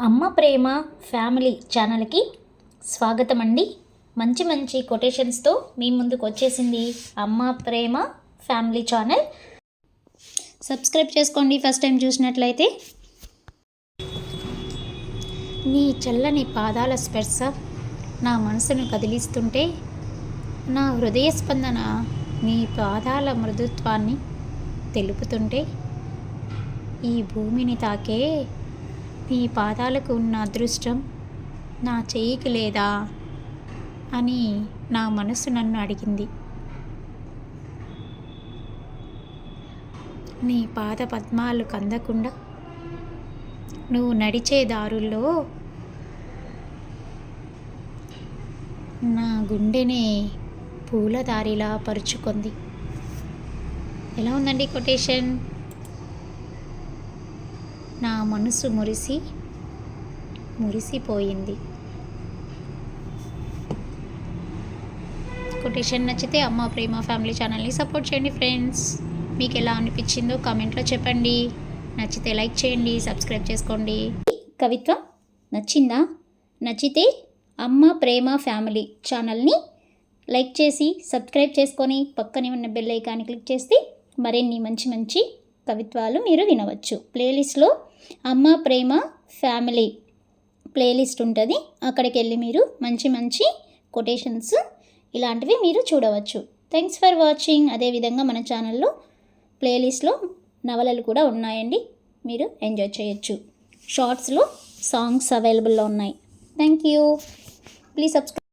అమ్మ ప్రేమ ఫ్యామిలీ ఛానల్కి స్వాగతం అండి. మంచి మంచి కొటేషన్స్తో మీ ముందుకు వచ్చేసింది అమ్మ ప్రేమ ఫ్యామిలీ ఛానల్. సబ్స్క్రైబ్ చేసుకోండి ఫస్ట్ టైం చూసినట్లయితే. నీ చల్లని పాదాల స్పర్శ నా మనసును కదిలిస్తుంటే, నా హృదయ స్పందన నీ పాదాల మృదుత్వాన్ని తెలుపుతుంటే, ఈ భూమిని తాకే నీ పాదాలకు ఉన్న అదృష్టం నా చెయ్యికి లేదా అని నా మనసు నన్ను అడిగింది. నీ పాద పద్మాలు కందకుండా నువ్వు నడిచే దారుల్లో నా గుండెనే పూలదారిలా పరుచుకుంది. ఎలా ఉందండి కొటేషన్? నా మనసు మురిసిపోయింది. కొటేషన్ నచ్చితే అమ్మ ప్రేమ ఫ్యామిలీ ఛానల్ని సపోర్ట్ చేయండి ఫ్రెండ్స్. మీకు ఎలా అనిపించిందో కామెంట్లో చెప్పండి. నచ్చితే లైక్ చేయండి, సబ్స్క్రైబ్ చేసుకోండి. కవిత్వం నచ్చిందా? నచ్చితే అమ్మ ప్రేమ ఫ్యామిలీ ఛానల్ని లైక్ చేసి సబ్స్క్రైబ్ చేసుకొని పక్కనే ఉన్న బెల్ ఐకాన్ని క్లిక్ చేస్తే మరిన్ని మంచి మంచి కవిత్వాలు మీరు వినవచ్చు. ప్లేలిస్ట్లో అమ్మ ప్రేమ ఫ్యామిలీ ప్లేలిస్ట్ ఉంటుంది. అక్కడికి వెళ్ళి మీరు మంచి మంచి కొటేషన్స్ ఇలాంటివి మీరు చూడవచ్చు. Thanks for watching. అదేవిధంగా మన ఛానల్లో ప్లేలిస్ట్లో నవలలు కూడా ఉన్నాయండి, మీరు ఎంజాయ్ చేయొచ్చు. షార్ట్స్లో సాంగ్స్ అవైలబుల్లో ఉన్నాయి. Thank you. Please subscribe.